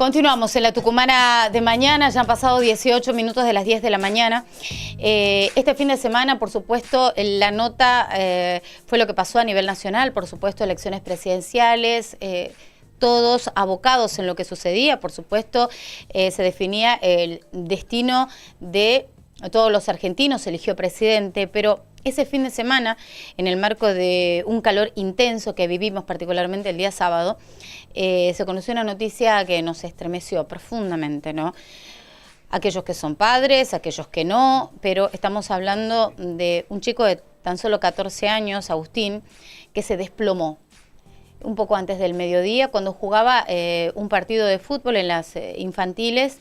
Continuamos en la Tucumana de mañana, ya han pasado 18 minutos de las 10 de la mañana. Este fin de semana, por supuesto, la nota fue lo que pasó a nivel nacional, por supuesto, elecciones presidenciales, todos abocados en lo que sucedía, por supuesto, se definía el destino de todos los argentinos, se eligió presidente, pero ese fin de semana, en el marco de un calor intenso que vivimos particularmente el día sábado, se conoció una noticia que nos estremeció profundamente, ¿no? Aquellos que son padres, aquellos que no, pero estamos hablando de un chico de tan solo 14 años, Agustín, que se desplomó un poco antes del mediodía cuando jugaba un partido de fútbol en las infantiles.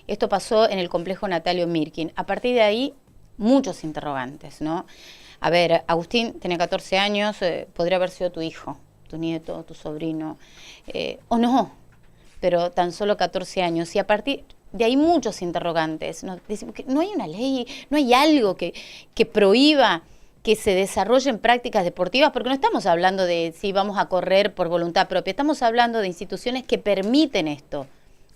Esto pasó en el complejo Natalio Mirkin. A partir de ahí, muchos interrogantes, ¿no? A ver, Agustín tiene 14 años, podría haber sido tu hijo, tu nieto, tu sobrino, o no, pero tan solo 14 años. Y a partir de ahí muchos interrogantes. ¿No? Decimos que no hay una ley, no hay algo que prohíba que se desarrollen prácticas deportivas, porque no estamos hablando de si vamos a correr por voluntad propia, estamos hablando de instituciones que permiten esto,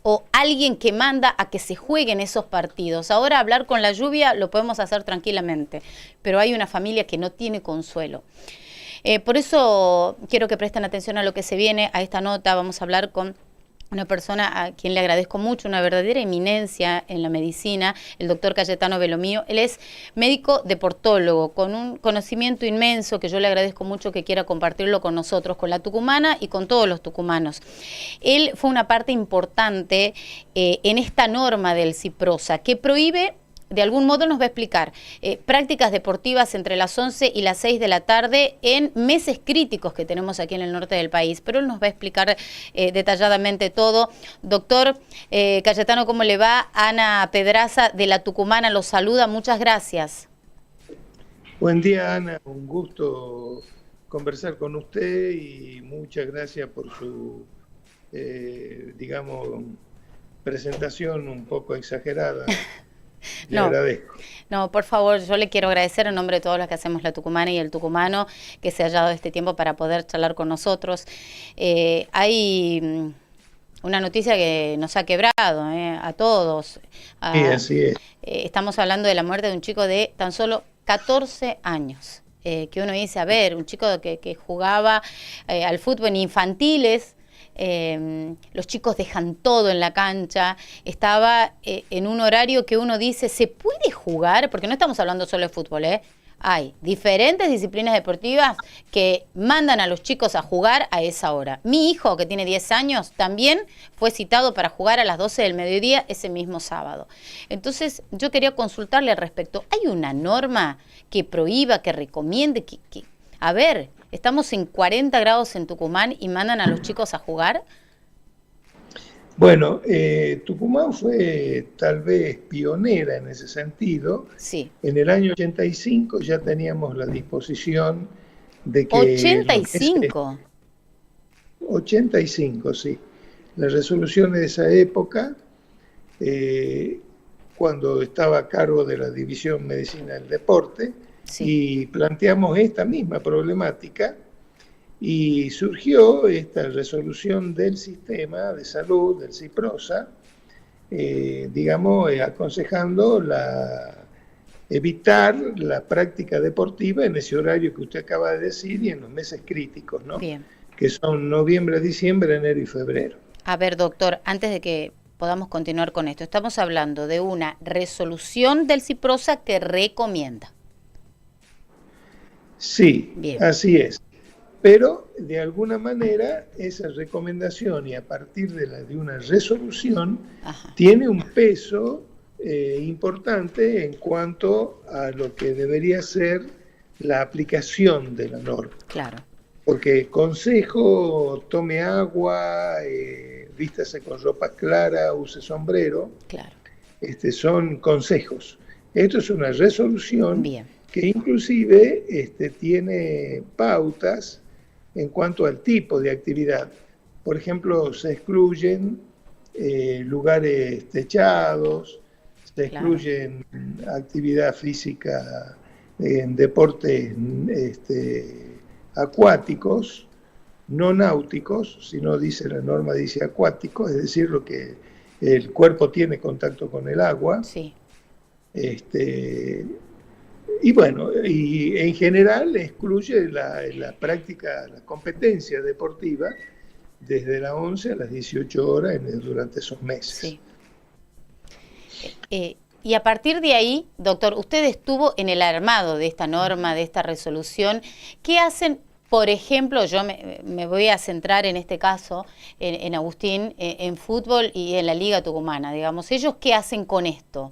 o alguien que manda a que se jueguen esos partidos. Ahora hablar con la lluvia lo podemos hacer tranquilamente, pero hay una familia que no tiene consuelo. Por eso quiero que presten atención a lo que se viene, a esta nota. Vamos a hablar con una persona a quien le agradezco mucho, una verdadera eminencia en la medicina, el doctor Cayetano Belomío. Él es médico deportólogo, con un conocimiento inmenso que yo le agradezco mucho que quiera compartirlo con nosotros, con la tucumana y con todos los tucumanos. Él fue una parte importante en esta norma del CIPROSA, que prohíbe, de algún modo nos va a explicar, prácticas deportivas entre las 11 y las 6 de la tarde en meses críticos que tenemos aquí en el norte del país, pero él nos va a explicar detalladamente todo. Doctor Cayetano, ¿cómo le va? Ana Pedraza de la Tucumana lo saluda, muchas gracias. Buen día, Ana, un gusto conversar con usted y muchas gracias por su, digamos, presentación un poco exagerada. Le agradezco. No, por favor, yo le quiero agradecer en nombre de todos los que hacemos la tucumana y el tucumano que se haya dado este tiempo para poder charlar con nosotros. Hay una noticia que nos ha quebrado a todos. Sí, así es. Estamos hablando de la muerte de un chico de tan solo 14 años. Que uno dice, a ver, un chico que jugaba al fútbol en infantiles. Los chicos dejan todo en la cancha, estaba en un horario que uno dice, ¿se puede jugar? Porque no estamos hablando solo de fútbol, hay diferentes disciplinas deportivas que mandan a los chicos a jugar a esa hora. Mi hijo, que tiene 10 años, también fue citado para jugar a las 12 del mediodía ese mismo sábado. Entonces, yo quería consultarle al respecto. ¿Hay una norma que prohíba, que recomiende, a ver, estamos en 40 grados en Tucumán y mandan a los chicos a jugar? Bueno, Tucumán fue tal vez pionera en ese sentido. Sí. En el año 85 ya teníamos la disposición de que... 85. 85, sí. Las resoluciones de esa época, cuando estaba a cargo de la División Medicina del Deporte, sí, y planteamos esta misma problemática y surgió esta resolución del sistema de salud, del CIPROSA, digamos, aconsejando evitar la práctica deportiva en ese horario que usted acaba de decir y en los meses críticos, ¿no? Bien. Que son noviembre, diciembre, enero y febrero. A ver, doctor, antes de que podamos continuar con esto, estamos hablando de una resolución del CIPROSA que recomienda. Sí, bien, así es. Pero de alguna manera esa recomendación y a partir de una resolución tiene un peso importante en cuanto a lo que debería ser la aplicación de la norma. Claro. Porque consejo, tome agua, vístase con ropa clara, use sombrero, claro, son consejos. Esto es una resolución. Bien. Que inclusive tiene pautas en cuanto al tipo de actividad. Por ejemplo, se excluyen lugares techados, se excluyen actividad física en deportes acuáticos, no náuticos, sino dice la norma, dice acuáticos, es decir, lo que el cuerpo tiene contacto con el agua. Sí. Y bueno, y en general excluye la práctica, la competencia deportiva desde las 11 a las 18 horas durante esos meses. Sí. Y a partir de ahí, doctor, usted estuvo en el armado de esta norma, de esta resolución. ¿Qué hacen? Por ejemplo, yo me voy a centrar en este caso, en Agustín, en fútbol y en la Liga Tucumana, digamos. ¿Ellos qué hacen con esto?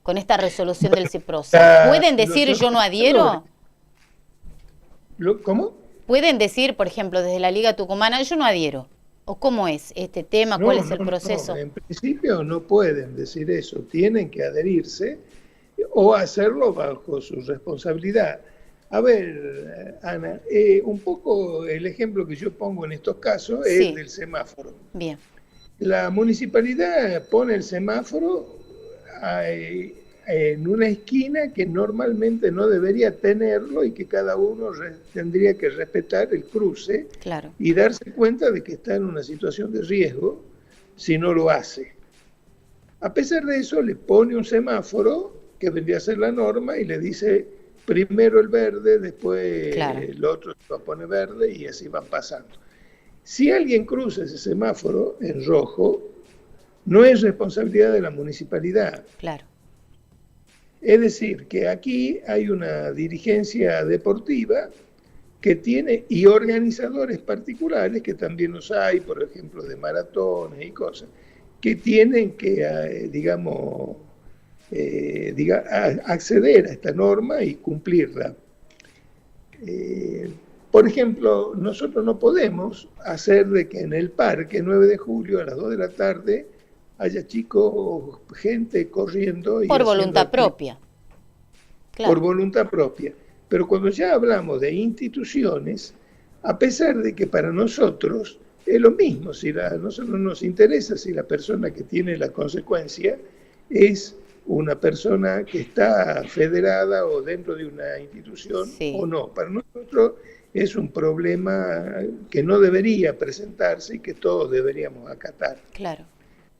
Con esta resolución del CIPROSA. ¿Pueden decir yo no adhiero? ¿Cómo? ¿Pueden decir, por ejemplo, desde la Liga Tucumana, yo no adhiero? ¿O cómo es este tema? ¿Cuál es el proceso? No. En principio no pueden decir eso. Tienen que adherirse o hacerlo bajo su responsabilidad. A ver, Ana, un poco el ejemplo que yo pongo en estos casos es el del semáforo. Bien. La municipalidad pone el semáforo en una esquina que normalmente no debería tenerlo y que cada uno tendría que respetar el cruce. Claro. Y darse cuenta de que está en una situación de riesgo si no lo hace. A pesar de eso, le pone un semáforo que vendría a ser la norma y le dice primero el verde, después el otro se pone verde y así van pasando. Si alguien cruza ese semáforo en rojo, no es responsabilidad de la municipalidad. Claro. Es decir, que aquí hay una dirigencia deportiva que tiene, y organizadores particulares, que también los hay, por ejemplo, de maratones y cosas, que tienen que, acceder a esta norma y cumplirla. Por ejemplo, nosotros no podemos hacer de que en el parque 9 de julio a las 2 de la tarde haya chicos, gente corriendo. Por voluntad propia. Claro. Por voluntad propia. Pero cuando ya hablamos de instituciones, a pesar de que para nosotros es lo mismo, a nosotros no nos interesa si la persona que tiene la consecuencia es una persona que está federada o dentro de una institución o no. Para nosotros es un problema que no debería presentarse y que todos deberíamos acatar. Claro.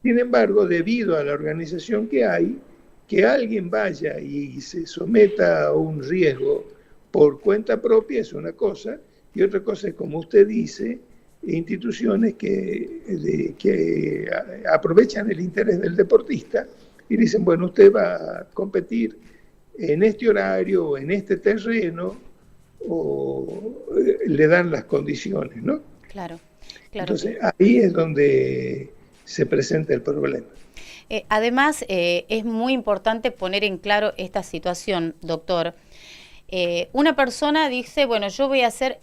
Sin embargo, debido a la organización que hay, que alguien vaya y se someta a un riesgo por cuenta propia es una cosa, y otra cosa es, como usted dice, instituciones que aprovechan el interés del deportista y dicen, bueno, usted va a competir en este horario o en este terreno, o le dan las condiciones, ¿no? Claro. Entonces, ahí es donde se presenta el problema. Además, es muy importante poner en claro esta situación, doctor. Una persona dice, bueno, yo voy a hacer,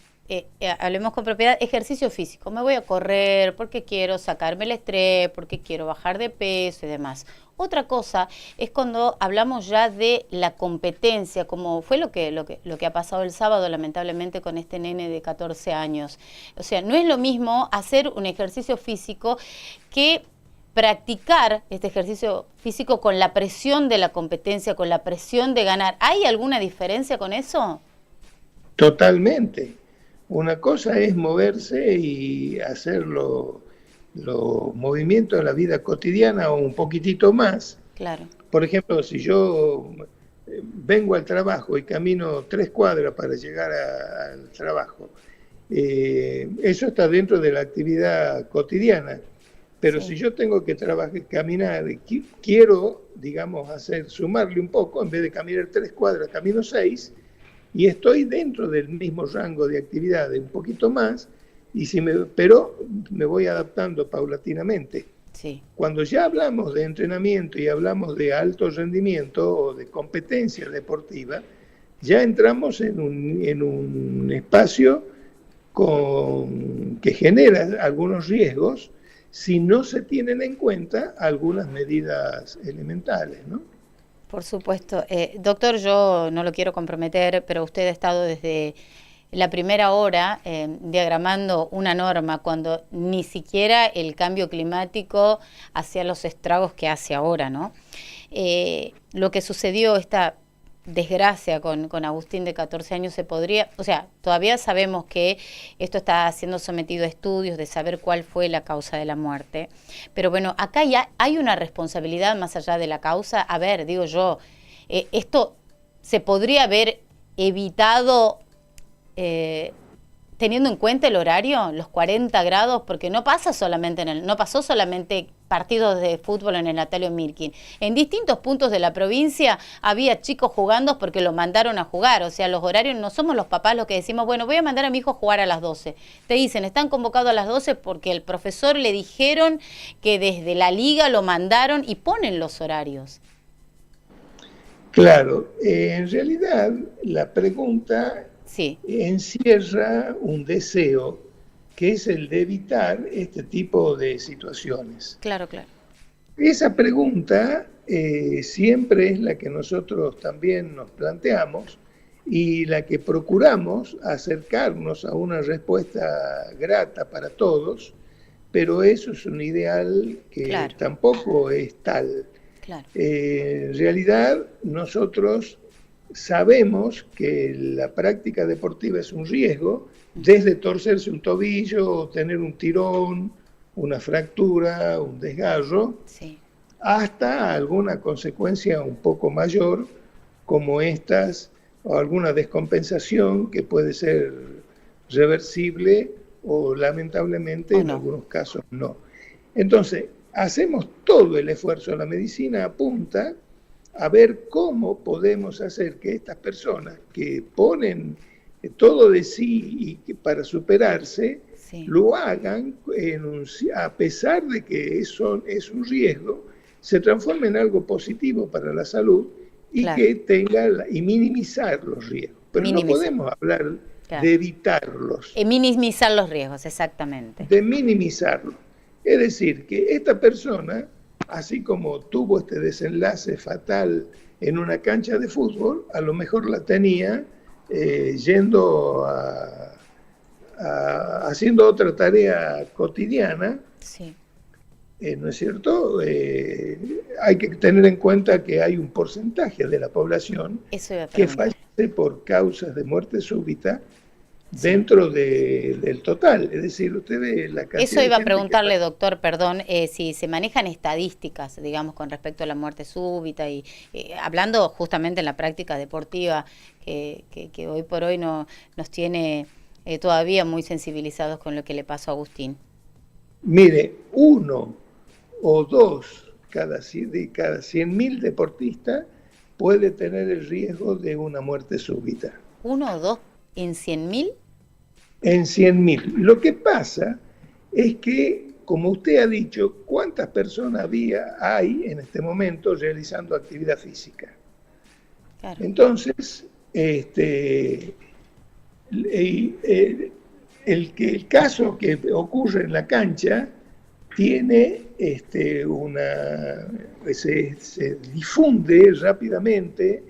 hablemos con propiedad, ejercicio físico. Me voy a correr porque quiero sacarme el estrés, porque quiero bajar de peso y demás. Otra cosa es cuando hablamos ya de la competencia, como fue lo que ha pasado el sábado, lamentablemente, con este nene de 14 años. O sea, no es lo mismo hacer un ejercicio físico que practicar este ejercicio físico con la presión de la competencia, con la presión de ganar. ¿Hay alguna diferencia con eso? Totalmente. Una cosa es moverse y hacer los movimientos de la vida cotidiana o un poquitito más. Claro. Por ejemplo, si yo vengo al trabajo y camino 3 cuadras para llegar al trabajo, eso está dentro de la actividad cotidiana. Pero si yo tengo que caminar, quiero, digamos, sumarle un poco, en vez de caminar 3 cuadras, camino 6, y estoy dentro del mismo rango de actividad, de un poquito más, pero me voy adaptando paulatinamente. Sí. Cuando ya hablamos de entrenamiento y hablamos de alto rendimiento o de competencia deportiva, ya entramos en un espacio que genera algunos riesgos si no se tienen en cuenta algunas medidas elementales, ¿no? Por supuesto. Doctor, yo no lo quiero comprometer, pero usted ha estado desde la primera hora diagramando una norma cuando ni siquiera el cambio climático hacía los estragos que hace ahora, ¿no? Lo que sucedió desgracia con Agustín de 14 años se podría, o sea, todavía sabemos que esto está siendo sometido a estudios de saber cuál fue la causa de la muerte, pero bueno, acá ya hay una responsabilidad más allá de la causa. A ver, digo yo, esto se podría haber evitado teniendo en cuenta el horario, los 40 grados, porque no pasó solamente partidos de fútbol en el Natalio Mirkin. En distintos puntos de la provincia había chicos jugando porque los mandaron a jugar. O sea, los horarios, no somos los papás los que decimos, bueno, voy a mandar a mi hijo a jugar a las 12. Te dicen, están convocados a las 12 porque el profesor le dijeron que desde la liga lo mandaron y ponen los horarios. Claro, en realidad la pregunta sí. encierra un deseo que es el de evitar este tipo de situaciones. Claro, claro. Esa pregunta siempre es la que nosotros también nos planteamos y la que procuramos acercarnos a una respuesta grata para todos, pero eso es un ideal que tampoco es tal. Claro. En realidad, nosotros sabemos que la práctica deportiva es un riesgo, desde torcerse un tobillo, tener un tirón, una fractura, un desgarro, hasta alguna consecuencia un poco mayor, como estas, o alguna descompensación que puede ser reversible o lamentablemente en algunos casos no. Entonces, hacemos todo el esfuerzo, la medicina apunta a ver cómo podemos hacer que estas personas que ponen todo de sí y que para superarse, lo hagan a pesar de que eso es un riesgo, se transforme en algo positivo para la salud y que tenga y minimizar los riesgos. Pero no podemos hablar de evitarlos. Minimizar los riesgos, exactamente. De minimizarlos. Es decir, que esta persona, así como tuvo este desenlace fatal en una cancha de fútbol, a lo mejor la tenía yendo haciendo otra tarea cotidiana, ¿no es cierto? Hay que tener en cuenta que hay un porcentaje de la población que fallece por causas de muerte súbita dentro del total, es decir, usted ve la cantidad. Eso iba a preguntarle, doctor, perdón, si se manejan estadísticas, digamos, con respecto a la muerte súbita y hablando justamente en la práctica deportiva que hoy por hoy nos tiene todavía muy sensibilizados con lo que le pasó a Agustín. Mire, 1 o 2 cada 100.000 deportistas puede tener el riesgo de una muerte súbita. 1 o 2 ¿en 100.000? En 100.000. Lo que pasa es que, como usted ha dicho, ¿cuántas personas hay en este momento realizando actividad física? Claro. Entonces, el caso que ocurre en la cancha tiene se difunde rápidamente.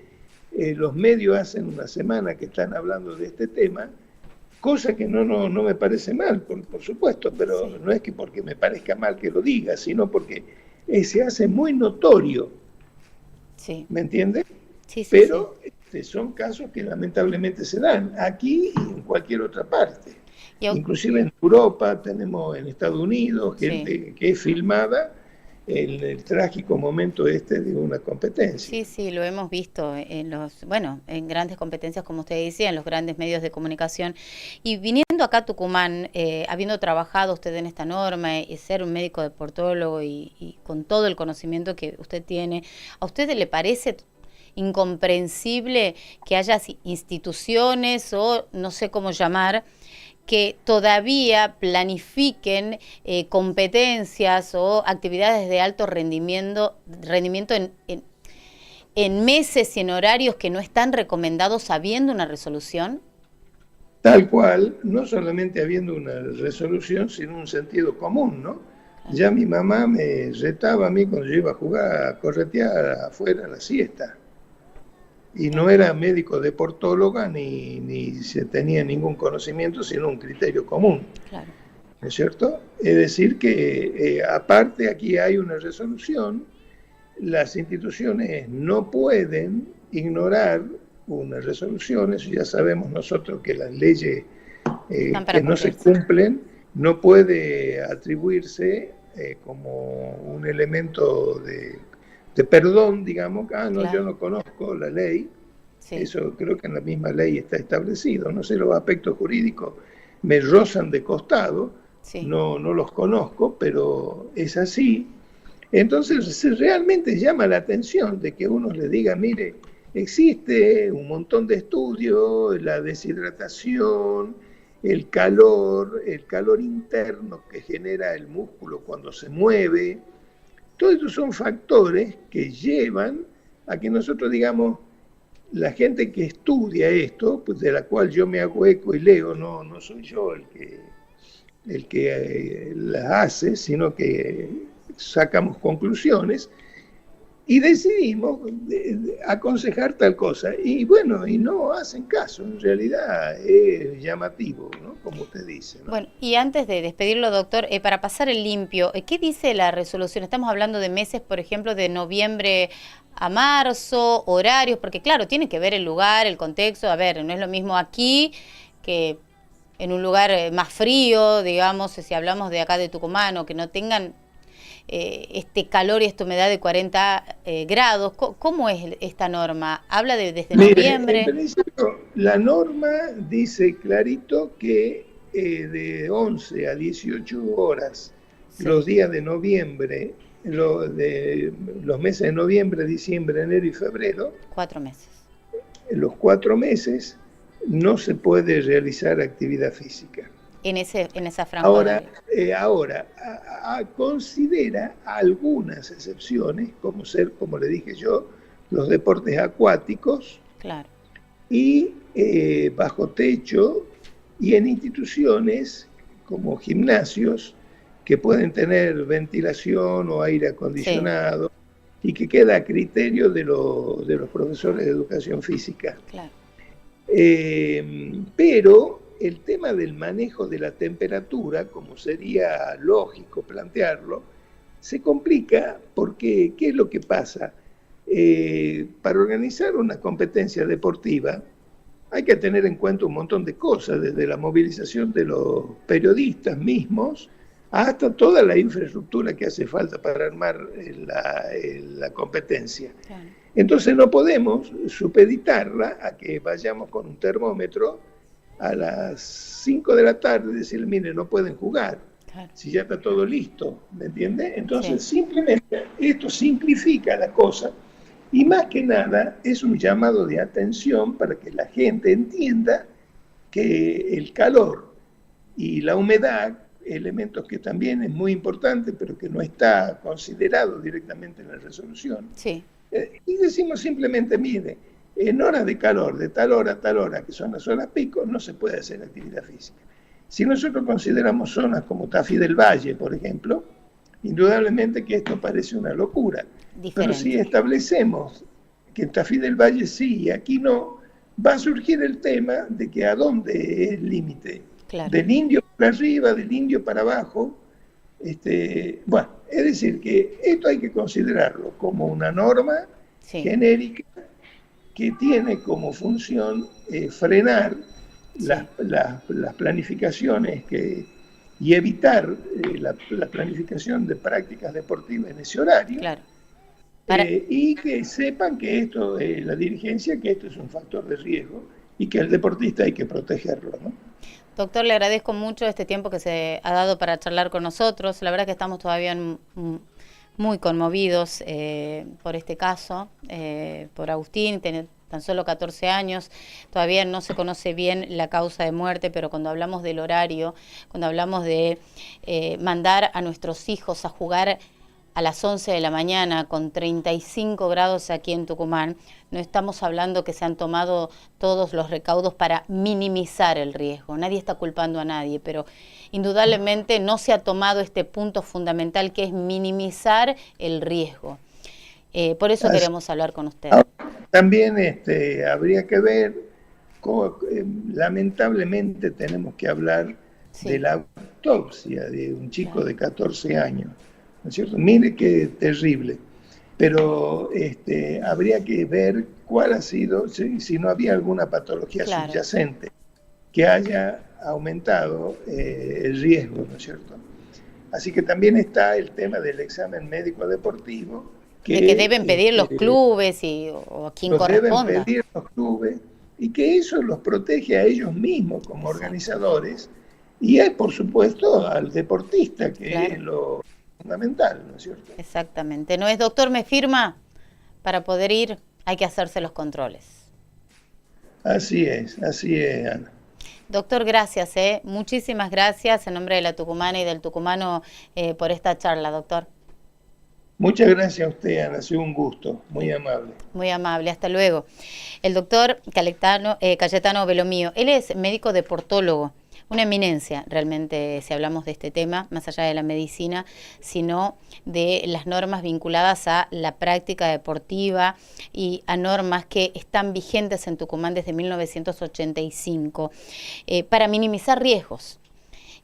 Los medios hacen una semana que están hablando de este tema, cosa que no me parece mal, por supuesto, pero no es que porque me parezca mal que lo diga, sino porque se hace muy notorio. ¿Me entiende? Pero son casos que lamentablemente se dan aquí y en cualquier otra parte. Inclusive en Europa tenemos, en Estados Unidos, gente que es filmada en el trágico momento de una competencia. Sí, lo hemos visto en grandes competencias, como usted decía, en los grandes medios de comunicación. Y viniendo acá a Tucumán, habiendo trabajado usted en esta norma y ser un médico deportólogo y con todo el conocimiento que usted tiene, ¿a usted le parece incomprensible que haya instituciones o no sé cómo llamar, que todavía planifiquen competencias o actividades de alto rendimiento en meses y en horarios que no están recomendados habiendo una resolución? Tal cual, no solamente habiendo una resolución, sino un sentido común, ¿no? Claro. Ya mi mamá me retaba a mí cuando yo iba a jugar, a corretear afuera a la siesta. Y no era médico deportóloga ni se tenía ningún conocimiento, sino un criterio común. Claro. ¿No es cierto? Es decir que aparte aquí hay una resolución, las instituciones no pueden ignorar una resolución. Eso ya sabemos nosotros que las leyes que no se cumplen no puede atribuirse como un elemento de perdón, digamos. No, claro, yo no conozco la ley. Sí. Eso creo que en la misma ley está establecido. No sé, los aspectos jurídicos me rozan de costado, sí. No los conozco, pero es así. Entonces realmente llama la atención de que uno le diga, mire, existe un montón de estudios, la deshidratación, el calor interno que genera el músculo cuando se mueve. Todos estos son factores que llevan a que nosotros digamos, la gente que estudia esto, pues de la cual yo me hago eco y leo, no soy yo el que las hace, sino que sacamos conclusiones y decidimos aconsejar tal cosa. Y bueno, y no hacen caso, en realidad es llamativo, ¿no? Como usted dice, ¿no? Bueno, y antes de despedirlo, doctor, para pasar el limpio, ¿qué dice la resolución? Estamos hablando de meses, por ejemplo, de noviembre a marzo, horarios, porque claro, tiene que ver el lugar, el contexto. A ver, no es lo mismo aquí que en un lugar más frío, digamos, si hablamos de acá de Tucumán, o que no tengan este calor y esta humedad de 40 grados. ¿Cómo es esta norma? ¿Habla desde noviembre? En principio, la norma dice clarito que de 11 a 18 horas, sí, los días de noviembre, los meses de noviembre, diciembre, enero y febrero. 4 meses. Los 4 meses no se puede realizar actividad física. En esa franja. Ahora considera algunas excepciones, como le dije yo, los deportes acuáticos, claro, y bajo techo, y en instituciones como gimnasios que pueden tener ventilación o aire acondicionado, sí, y que queda a criterio de los profesores de educación física. Claro. Pero el tema del manejo de la temperatura, como sería lógico plantearlo, se complica porque, ¿qué es lo que pasa? Para organizar una competencia deportiva hay que tener en cuenta un montón de cosas, desde la movilización de los periodistas mismos hasta toda la infraestructura que hace falta para armar la competencia. Claro. Entonces no podemos supeditarla a que vayamos con un termómetro a las 5 de la tarde y decirle, mire, no pueden jugar, claro, si ya está todo listo, ¿me entiende? Entonces simplemente esto simplifica la cosa y más que nada es un llamado de atención para que la gente entienda que el calor y la humedad, elementos que también es muy importante pero que no está considerado directamente en la resolución, sí, y decimos simplemente, mire, en horas de calor, de tal hora a tal hora, que son las horas pico, no se puede hacer actividad física. Si nosotros consideramos zonas como Tafí del Valle, por ejemplo, indudablemente que esto parece una locura. Diferente. Pero si establecemos que en Tafí del Valle sí y aquí no, va a surgir el tema de que a dónde es el límite. Claro. Del indio para arriba, del indio para abajo. Bueno, es decir, que esto hay que considerarlo como una norma genérica que tiene como función frenar las planificaciones y evitar la planificación de prácticas deportivas en ese horario, claro, y que sepan que esto, la dirigencia, que esto es un factor de riesgo y que el deportista hay que protegerlo, ¿no? Doctor, le agradezco mucho este tiempo que se ha dado para charlar con nosotros. La verdad que estamos todavía muy conmovidos por este caso, por Agustín, tiene tan solo 14 años, todavía no se conoce bien la causa de muerte, pero cuando hablamos del horario, cuando hablamos de mandar a nuestros hijos a jugar a las 11 de la mañana con 35 grados aquí en Tucumán, no estamos hablando que se han tomado todos los recaudos para minimizar el riesgo. Nadie está culpando a nadie, pero indudablemente no se ha tomado este punto fundamental que es minimizar el riesgo. Por eso queremos hablar con usted. También habría que ver, lamentablemente tenemos que hablar de la autopsia de un chico de 14 años, ¿no es cierto? Mire qué terrible. pero habría que ver cuál ha sido, si no había alguna patología subyacente que haya aumentado el riesgo, ¿no es cierto? Así que también está el tema del examen médico deportivo. Que deben pedir los clubes o a quien corresponda. Deben pedir los clubes y que eso los protege a ellos mismos como organizadores y por supuesto al deportista, que es lo fundamental, ¿no es cierto? Exactamente. ¿No es, doctor, me firma? Para poder ir hay que hacerse los controles. Así es, Ana. Doctor, gracias, muchísimas gracias en nombre de la tucumana y del tucumano por esta charla, doctor. Muchas gracias a usted, Ana, ha sido un gusto, muy amable. Muy amable, hasta luego. El doctor Cayetano Belomío, él es médico deportólogo, una eminencia realmente si hablamos de este tema, más allá de la medicina, sino de las normas vinculadas a la práctica deportiva y a normas que están vigentes en Tucumán desde 1985 para minimizar riesgos.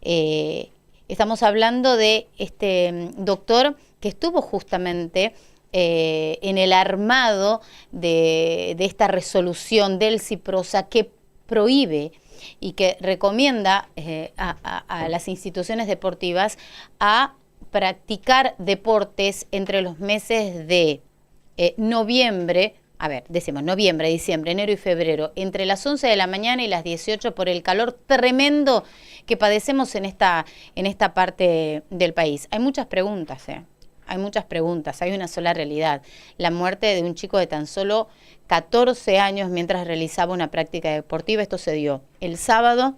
Estamos hablando de este doctor que estuvo justamente en el armado de esta resolución del CIPROSA que prohíbe y que recomienda a las instituciones deportivas a practicar deportes entre los meses de noviembre, diciembre, enero y febrero, entre las 11 de la mañana y las 18 por el calor tremendo que padecemos en esta parte del país. Hay muchas preguntas, hay una sola realidad, la muerte de un chico de tan solo 14 años mientras realizaba una práctica deportiva. Esto se dio el sábado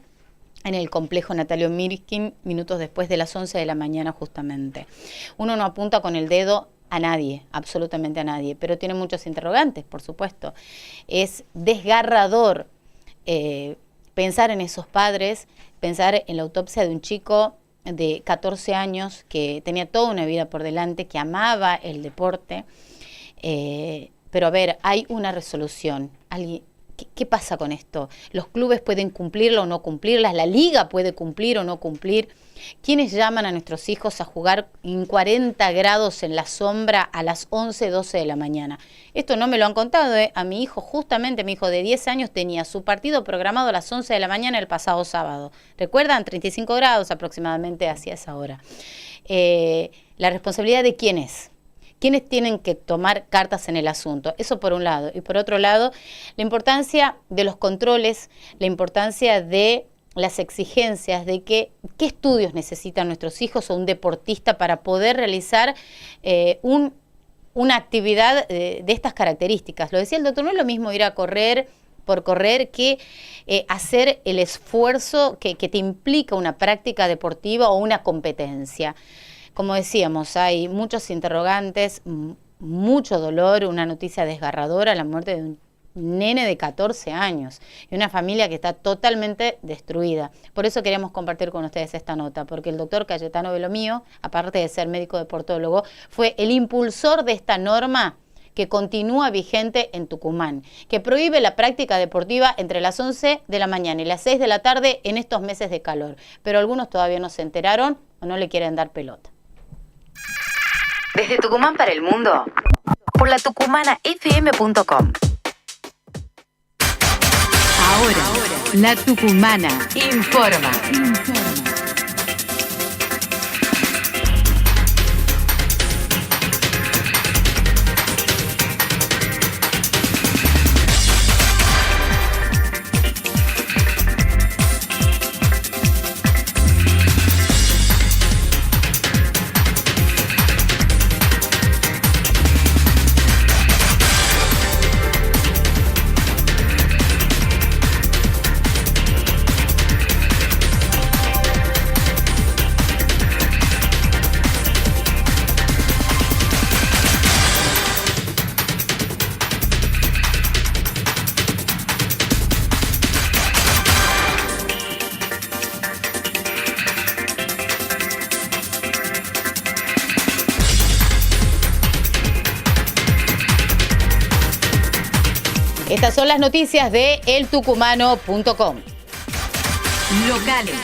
en el complejo Natalio Mirkin, minutos después de las 11 de la mañana justamente. Uno no apunta con el dedo a nadie, absolutamente a nadie, pero tiene muchos interrogantes, por supuesto. Es desgarrador pensar en esos padres, pensar en la autopsia de un chico de 14 años que tenía toda una vida por delante, que amaba el deporte, pero a ver, hay una resolución. ¿Qué pasa con esto? ¿Los clubes pueden cumplirla o no cumplirla? ¿La liga puede cumplir o no cumplir? ¿Quiénes llaman a nuestros hijos a jugar en 40 grados en la sombra a las 11, 12 de la mañana? Esto no me lo han contado, a mi hijo, justamente mi hijo de 10 años tenía su partido programado a las 11 de la mañana el pasado sábado. ¿Recuerdan? 35 grados aproximadamente hacia esa hora. ¿La responsabilidad de quién es? ¿Quiénes tienen que tomar cartas en el asunto? Eso por un lado. Y por otro lado, la importancia de los controles, la importancia de las exigencias de qué estudios necesitan nuestros hijos o un deportista para poder realizar una actividad de estas características. Lo decía el doctor, no es lo mismo ir a correr por correr que hacer el esfuerzo que te implica una práctica deportiva o una competencia. Como decíamos, hay muchos interrogantes, mucho dolor, una noticia desgarradora, la muerte de un nene de 14 años y una familia que está totalmente destruida. Por eso queríamos compartir con ustedes esta nota, porque el doctor Cayetano Belomío, aparte de ser médico deportólogo, fue el impulsor de esta norma que continúa vigente en Tucumán, que prohíbe la práctica deportiva entre las 11 de la mañana y las 6 de la tarde en estos meses de calor. Pero algunos todavía no se enteraron o no le quieren dar pelota. Desde Tucumán para el mundo, por la tucumanafm.com. Ahora, la Tucumana informa. Estas son las noticias de eltucumano.com. Locales.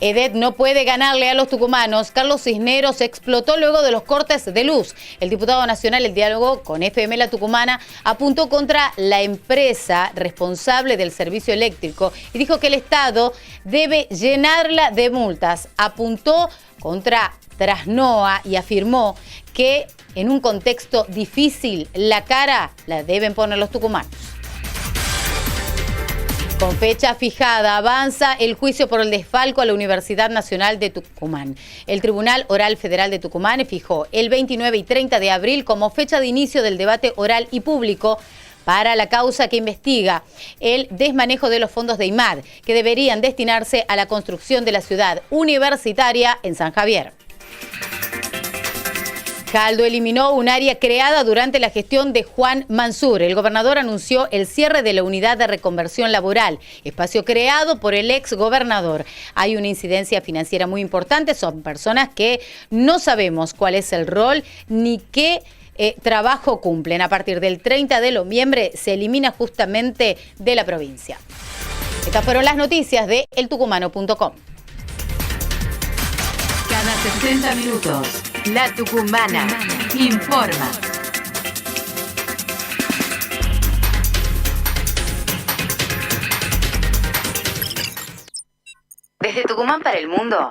EDET no puede ganarle a los tucumanos. Carlos Cisneros explotó luego de los cortes de luz. El diputado nacional, en diálogo con FM La Tucumana, apuntó contra la empresa responsable del servicio eléctrico y dijo que el Estado debe llenarla de multas. Apuntó contra Trasnoa y afirmó que en un contexto difícil la cara la deben poner los tucumanos. Con fecha fijada, avanza el juicio por el desfalco a la Universidad Nacional de Tucumán. El Tribunal Oral Federal de Tucumán fijó el 29 y 30 de abril como fecha de inicio del debate oral y público para la causa que investiga el desmanejo de los fondos de IMAD, que deberían destinarse a la construcción de la ciudad universitaria en San Javier. Caldo eliminó un área creada durante la gestión de Juan Mansur. El gobernador anunció el cierre de la unidad de reconversión laboral, espacio creado por el ex gobernador. Hay una incidencia financiera muy importante, son personas que no sabemos cuál es el rol ni qué trabajo cumplen. A partir del 30 de noviembre se elimina justamente de la provincia. Estas fueron las noticias de eltucumano.com. Cada 60 minutos, La Tucumana informa. Desde Tucumán para el mundo.